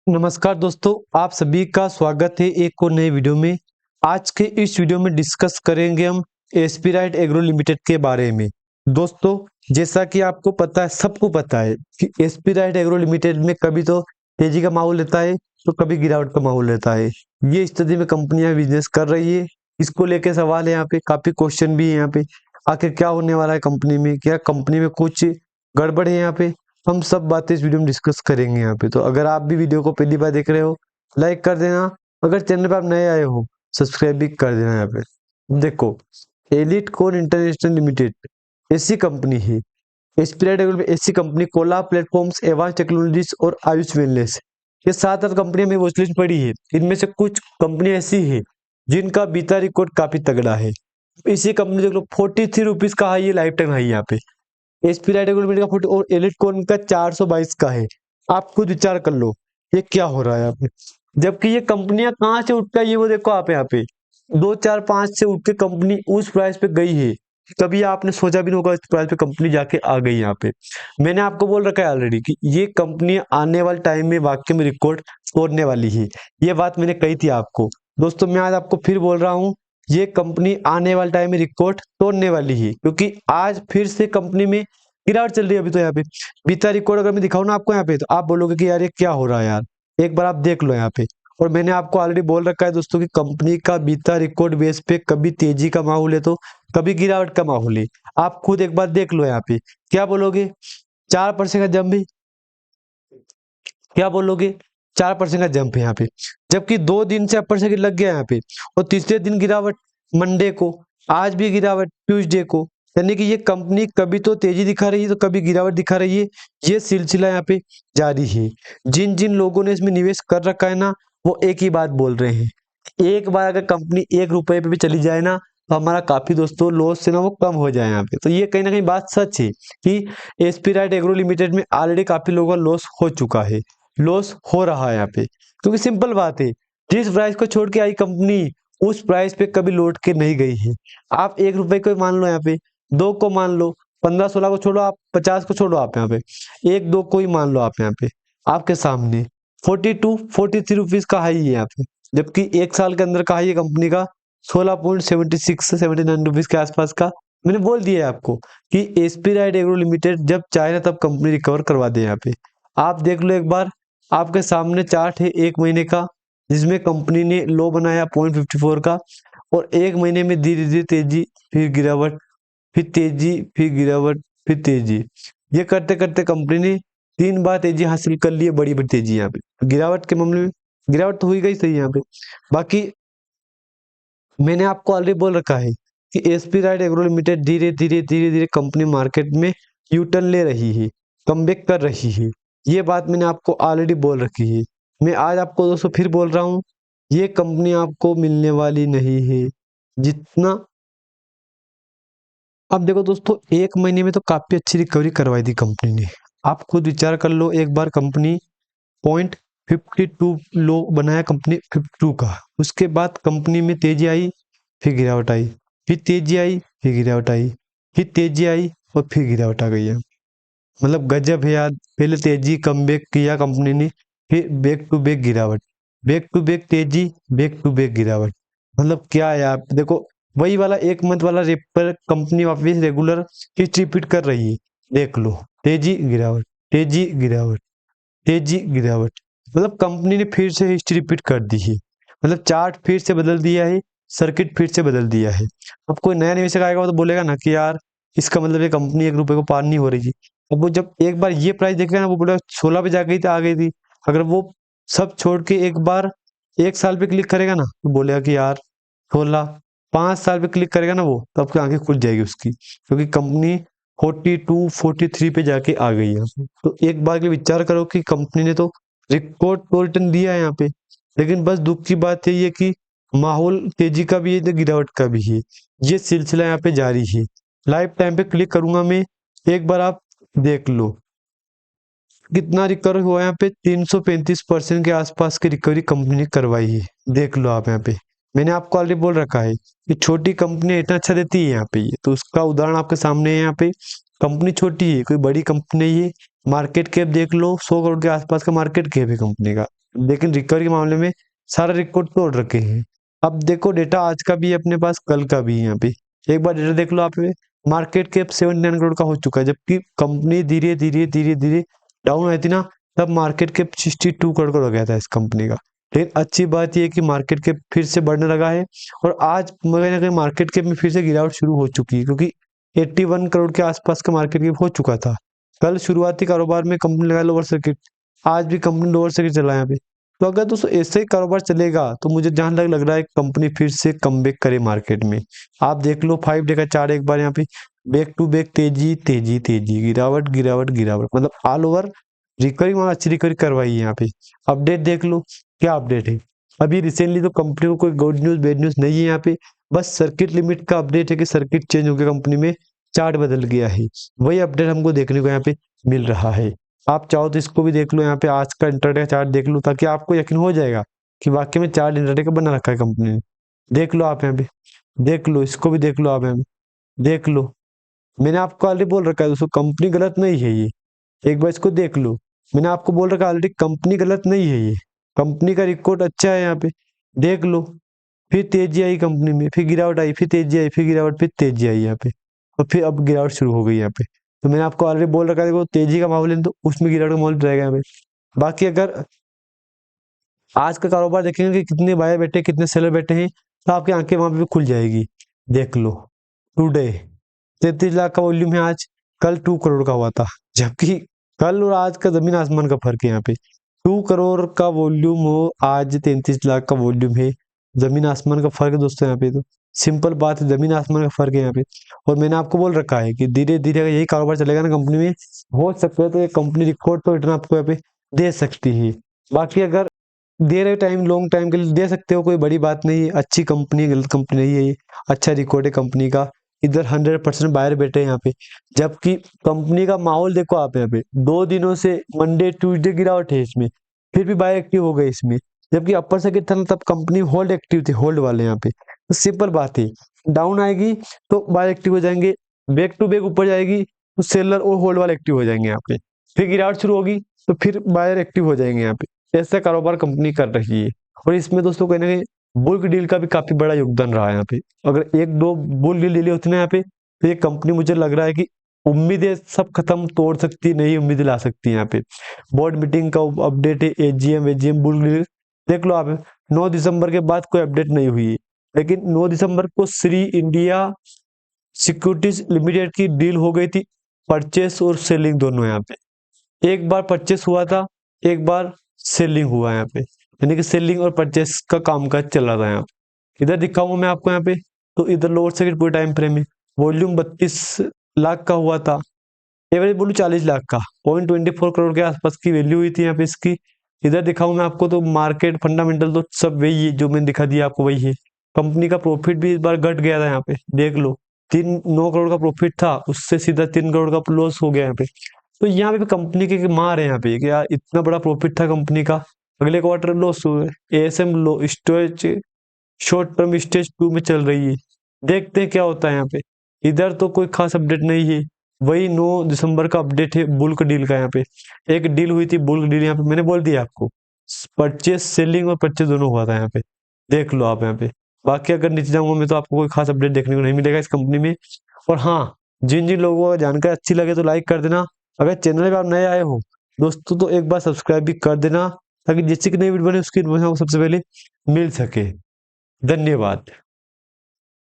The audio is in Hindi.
नमस्कार दोस्तों, आप सभी का स्वागत है एक और नए वीडियो में। आज के इस वीडियो में डिस्कस करेंगे हम एसपी राइट एग्रो लिमिटेड के बारे में। दोस्तों, जैसा कि आपको पता है, सबको पता है कि एसपी राइट एग्रो लिमिटेड में कभी तो तेजी का माहौल रहता है तो कभी गिरावट का माहौल रहता है। ये स्थिति में कंपनियां बिजनेस कर रही है, इसको लेके सवाल है यहाँ पे, काफी क्वेश्चन भी है यहाँ पे। आखिर क्या होने वाला है कंपनी में, क्या कंपनी में कुछ गड़बड़ है यहाँ पे, हम सब बातें इस वीडियो में डिस्कस करेंगे यहाँ पे। तो अगर आप भी वीडियो को पहली बार देख रहे हो, लाइक कर देना। अगर चैनल पर आप नए आए हो, सब्सक्राइब भी कर देना। यहाँ पे देखो, एलिट कोर इंटरनेशनल लिमिटेड ऐसी कंपनी है। एस्पिराइट ऐसी company Cola platforms, advance technologies और आयुष वेलनेस, ये 7 कंपनियां में वॉच लिस्ट पड़ी है। इनमें से कुछ कंपनियां ऐसी है जिनका बीता रिकॉर्ड काफी तगड़ा है। इसी कंपनी देख लो, 43 रुपीज का हाई है, लाइफ टाइम हाई यहाँ पे। एसपी राइट एग्रीमेंट का 40 और एलिट कॉन का 422 का है। आप खुद विचार कर लो ये क्या हो रहा है यहाँ पे। जबकि ये कंपनियां कहाँ से उठकर, ये वो देखो आप यहाँ पे 2 4 5 से उठ के कंपनी उस प्राइस पे गई है। कभी आपने सोचा भी नहीं होगा इस प्राइस पे कंपनी जाके आ गई यहाँ पे। मैंने आपको बोल रखा है ऑलरेडी कि ये कंपनी आने वाले टाइम में वाकई में रिकॉर्ड तोड़ने वाली है। ये बात मैंने कही थी आपको। दोस्तों, मैं आज आपको फिर बोल रहा हूँ, ये कंपनी आने वाले टाइम में रिकॉर्ड तोड़ने वाली है, क्योंकि आज फिर से कंपनी में गिरावट चल रही है। अभी तो यहाँ पे बीता रिकॉर्ड अगर मैं दिखाऊं ना आपको यहाँ पे, तो आप बोलोगे कि यार ये क्या हो रहा है यार। एक बार आप देख लो यहाँ पे। और मैंने आपको ऑलरेडी बोल रखा है दोस्तों कि कंपनी का बीता रिकॉर्ड बेस पे कभी तेजी का माहौल है तो कभी गिरावट का माहौल है। आप खुद एक बार देख लो यहाँ पे। क्या बोलोगे? 4% का जंप है। क्या बोलोगे? 4% का जंप है यहाँ पे। जबकि 2 दिन से अपर सर्किट लग गया यहाँ पे, और तीसरे दिन गिरावट मंडे को, आज भी गिरावट ट्यूसडे को। यानी कि ये कंपनी कभी तो तेजी दिखा रही है तो कभी गिरावट दिखा रही है। ये सिलसिला यहाँ पे जारी है। जिन जिन लोगों ने इसमें निवेश कर रखा है ना, वो एक ही बात बोल रहे हैं। एक बार अगर कंपनी 1 रुपए पे भी चली जाए ना, तो हमारा काफी दोस्तों लॉस से ना वो कम हो जाए यहाँ पे। तो ये कहीं ना कहीं बात सच है कि एसपी राइट एग्रो लिमिटेड में ऑलरेडी काफी लोगों का लॉस हो चुका है, लॉस हो रहा है यहाँ पे। क्योंकि सिंपल बात है, जिस प्राइस को छोड़ के आई कंपनी उस प्राइस पे कभी लौट के नहीं गई है। आप 1 रुपए को मान लो यहाँ पे, 2 को मान लो, 15 16 को छोड़ो, आप 50 को छोड़ो, आप यहाँ पे 1 2 को ही मान लो। आप यहाँ पे आपके सामने 42 43 रुपीज का हाई है यहाँ पे। जबकि 1 साल के अंदर का हाई है कंपनी का 16.76 79 रुपीज के आसपास का। मैंने बोल दिया है आपको कि एसपी राइट एग्रो लिमिटेड जब चाहे ना तब कंपनी रिकवर करवा दे यहाँ पे। आप देख लो एक बार, आपके सामने चार्ट है 1 महीने का, जिसमें कंपनी ने लो बनाया 0.54 का, और 1 महीने में धीरे धीरे तेजी, फिर गिरावट, फिर तेजी, फिर गिरावट, फिर तेजी। ये करते करते कंपनी ने 3 बार तेजी हासिल कर ली है, बड़ी बड़ी तेजी। यहाँ पे गिरावट के मामले में गिरावट तो हुई गई सही यहाँ पे। बाकी मैंने आपको ऑलरेडी बोल रखा है कि एसपी राइट एग्रो लिमिटेड धीरे धीरे धीरे धीरे कंपनी मार्केट में यूटर्न ले रही है, कमबैक कर रही है। ये बात मैंने आपको ऑलरेडी बोल रखी है। मैं आज आपको दोस्तों फिर बोल रहा हूँ, ये कंपनी आपको मिलने वाली नहीं है जितना। अब देखो दोस्तों, 1 महीने में तो काफी अच्छी रिकवरी करवाई थी कंपनी ने। आप खुद विचार कर लो एक बार, कंपनी 0.52 लो बनाया कंपनी 52 का। उसके बाद कंपनी में तेजी आई, फिर गिरावट आई, फिर तेजी आई, फिर गिरावट आई, फिर तेजी आई, और फिर गिरावट आ गई है। मतलब गजब है यार। पहले तेजी कमबैक किया कंपनी ने, फिर बैक टू बैक गिरावट, बैक टू बैक तेजी, बैक टू बैक गिरावट। मतलब क्या है यार। देखो, वही वाला 1 मंथ वाला रेपर कंपनी वापस रेगुलर हिस्ट्री रिपीट कर रही है। देख लो, तेजी गिरावट, तेजी गिरावट, तेजी गिरावट। मतलब कंपनी ने फिर से हिस्ट्री रिपीट कर दी है। मतलब चार्ट फिर से बदल दिया है, सर्किट फिर से बदल दिया है। अब कोई नया निवेशक आएगा तो बोलेगा ना कि यार इसका मतलब ये कंपनी 1 रुपए को पार नहीं हो रही थी। अब वो जब एक बार ये प्राइस देखेगा ना, वो बोलेगा 16 पे जा गई थी, आ गई थी। अगर वो सब छोड़ के एक बार 1 साल पे क्लिक करेगा ना, तो बोलेगा कि यार 16, 5 साल पे क्लिक करेगा ना वो, तो आपकी आंखें खुल जाएगी उसकी, क्योंकि कंपनी 42 43 पे जाके आ गई है। तो एक बार के लिए विचार करो कि कंपनी ने तो रिकॉर्ड तो रिटर्न दिया है यहाँ पे। लेकिन बस दुख की बात यही है कि माहौल तेजी का भी है तो गिरावट का भी है। ये सिलसिला यहाँ पे जारी है। लाइफ टाइम पे क्लिक करूंगा मैं, एक बार आप देख लो कितना रिकवर हुआ है यहाँ पे। 335% के आसपास की रिकवरी कंपनी ने करवाई है। देख लो आप यहाँ पे। मैंने आपको ऑलरेडी बोल रखा है कि छोटी कंपनी इतना अच्छा देती है यहाँ पे, ये तो उसका उदाहरण आपके सामने है यहाँ पे। कंपनी छोटी है, कोई बड़ी कंपनी नहीं है। मार्केट कैप देख लो, 100 करोड़ के आसपास का मार्केट कैप है कंपनी का। लेकिन रिकवरी के मामले में सारा रिकॉर्ड तोड़ रखे हैं। अब देखो डेटा आज का भी है अपने पास, कल का भी है यहाँ पे। एक बार डेटा देख लो आप, मार्केट कैप 79 करोड़ का हो चुका है, जबकि कंपनी धीरे धीरे धीरे धीरे डाउन आई थी ना, तब मार्केट कैप 62 करोड़ का हो गया था इस कंपनी का। लेकिन अच्छी बात यह है कि मार्केट कैप फिर से बढ़ने लगा है, और आज कहीं ना कहीं मार्केट कैप में फिर से गिरावट शुरू हो चुकी है, क्योंकि 81 करोड़ के आसपास का मार्केट कैप हो चुका था। कल शुरुआती कारोबार में कंपनी लगा लोअर सर्किट, आज भी कंपनी लोअर सर्किट चला है यहाँ पे। तो अगर दोस्तों ऐसे ही कारोबार चलेगा तो मुझे जहां तक लग रहा है कंपनी फिर से कमबैक करे मार्केट में। आप देख लो 5 डे का चार्ट एक बार यहाँ पे, बैक टू बैक तेजी तेजी तेजी, गिरावट गिरावट गिरावट, मतलब ऑल ओवर रिकवरी में अच्छी रिकवरी करवाई है यहाँ पे। अपडेट देख लो, क्या अपडेट है अभी रिसेंटली, तो कंपनी को कोई गुड न्यूज बैड न्यूज नहीं है यहाँ पे, बस सर्किट लिमिट का अपडेट है कि सर्किट चेंज हो गया कंपनी में, चार्ट बदल गया है, वही अपडेट हमको देखने को यहाँ पे मिल रहा है। आप चाहो तो इसको भी देख लो, यहाँ पे आज का इंटरडे का चार्ट देख लो, ताकि आपको यकीन हो जाएगा कि वाकई में चार्ट इंटरडे का बना रखा है कंपनी ने। देख लो आप यहाँ पे, देख लो इसको भी देख लो आप यहाँ पे, देख लो। मैंने आपको ऑलरेडी बोल रखा है दोस्तों, कंपनी गलत नहीं है ये, एक बार इसको देख लो। मैंने आपको बोल रखा है ऑलरेडी, कंपनी गलत नहीं है ये, कंपनी का रिकॉर्ड अच्छा है यहाँ पे, देख लो। फिर तेजी आई कंपनी में, फिर गिरावट आई, फिर तेजी आई, फिर गिरावट, फिर तेजी आई यहाँ पे, और फिर अब गिरावट शुरू हो गई यहाँ पे। तो मैंने आपको ऑलरेडी बोल रखा है, देखो तेजी का माहौल है तो उसमें गिरावट का माहौल रहेगा यहाँ पे। बाकी अगर आज का कारोबार देखेंगे कि कितने बायर बैठे कितने सेलर बैठे हैं, तो आपकी आंखें वहां पे भी खुल जाएगी। देख लो टुडे 33 लाख का वॉल्यूम है आज, कल 2 करोड़ का हुआ था, जबकि कल और आज का जमीन आसमान का फर्क है यहाँ पे। 2 करोड़ का वॉल्यूम हो, आज 33 लाख का वॉल्यूम है, जमीन आसमान का फर्क है दोस्तों यहाँ पे। तो सिंपल बात है, जमीन आसमान का फर्क है यहाँ पे। और मैंने आपको बोल रखा है कि धीरे धीरे अगर यही कारोबार चलेगा ना कंपनी में, हो सकता है तो ये कंपनी रिकॉर्ड तो रिटर्न आपको यहाँ पे दे सकती है। बाकी अगर दे रहे टाइम लॉन्ग टाइम के लिए दे सकते हो, कोई बड़ी बात नहीं है, अच्छी कंपनी है, गलत कंपनी नहीं है ये, अच्छा रिकॉर्ड है कंपनी का। इधर 100% बायर बैठे हैं यहाँ पे, जबकि कंपनी का माहौल देखो आप यहाँ पे, 2 दिनों से मंडे ट्यूसडे गिरावट है इसमें, फिर भी बायर एक्टिव हो गए इसमें, जबकि अपर सर्किट था ना तब कंपनी होल्ड एक्टिव थी, होल्ड वाले यहाँ पे। तो सिंपल बात है, डाउन आएगी तो बायर एक्टिव हो जाएंगे, बैक टू बैक ऊपर जाएगी तो सेलर और होल्ड वाले एक्टिव हो जाएंगे यहाँ पे, फिर गिरावट शुरू होगी तो फिर बायर एक्टिव हो जाएंगे यहाँ पे। ऐसा कारोबार कंपनी कर रही है, और इसमें दोस्तों कहने ना कहीं बुल्क डील का भी काफी बड़ा योगदान रहा है यहाँ पे। अगर एक दो बुल डील ले होती ना यहाँ पे, तो ये कंपनी मुझे लग रहा है कि उम्मीदें सब खत्म तोड़ सकती, नई उम्मीदें ला सकती है यहाँ पे। बोर्ड मीटिंग का अपडेट है, एजीएम एजीएम बुल डील देख लो आप, 9 दिसंबर के बाद कोई अपडेट नहीं हुई है, लेकिन 9 दिसंबर को श्री इंडिया सिक्योरिटीज लिमिटेड की डील हो गई थी, परचेस और सेलिंग दोनों यहाँ पे। एक बार परचेस हुआ था, एक बार सेलिंग हुआ यहाँ पे, यानी कि सेलिंग और परचेस का कामकाज चल रहा था यहाँ पे। इधर दिखाऊंगा मैं आपको यहाँ पे, तो इधर लोअर सर्किट पूरे टाइम फ्रेम में वॉल्यूम 32 लाख का हुआ था, एवरेज बोलूँ 40 लाख का, 0.24 करोड़ के आसपास की वैल्यू हुई थी यहाँ पे इसकी। इधर दिखाऊं मैं आपको, तो मार्केट फंडामेंटल तो सब वही है जो मैंने दिखा दिया आपको, वही है। कंपनी का प्रॉफिट भी इस बार घट गया था यहाँ पे, देख लो, 9 करोड़ का प्रॉफिट था, उससे सीधा 3 करोड़ का लॉस हो गया यहाँ पे। तो यहाँ पे भी कंपनी के मार है यहाँ पे, कि यार इतना बड़ा प्रॉफिट था कंपनी का, अगले क्वार्टर लॉस हुए। एएसएम लो स्टोरेज शॉर्ट टर्म स्टेज 2 में चल रही है, देखते हैं क्या होता है यहाँ पे। इधर तो कोई खास अपडेट नहीं है, वही 9 दिसंबर का अपडेट है बुल्क डील का। यहाँ पे एक डील हुई थी बुल्क डील, यहाँ पे मैंने बोल दिया आपको, परचेस सेलिंग और परचेस दोनों हुआ था यहाँ पे, देख लो आप यहाँ पे। बाकी अगर नीचे जाऊंगा मैं तो आपको कोई खास अपडेट देखने को नहीं मिलेगा इस कंपनी में। और हाँ, जिन जिन लोगों को जानकारी अच्छी लगे तो लाइक कर देना, अगर चैनल पे आप नए आए हो दोस्तों तो एक बार सब्सक्राइब भी कर देना, ताकि जिससे कि नई वीडियो बने उसकी इन्फॉर्मेशन आपको सबसे पहले मिल सके। धन्यवाद।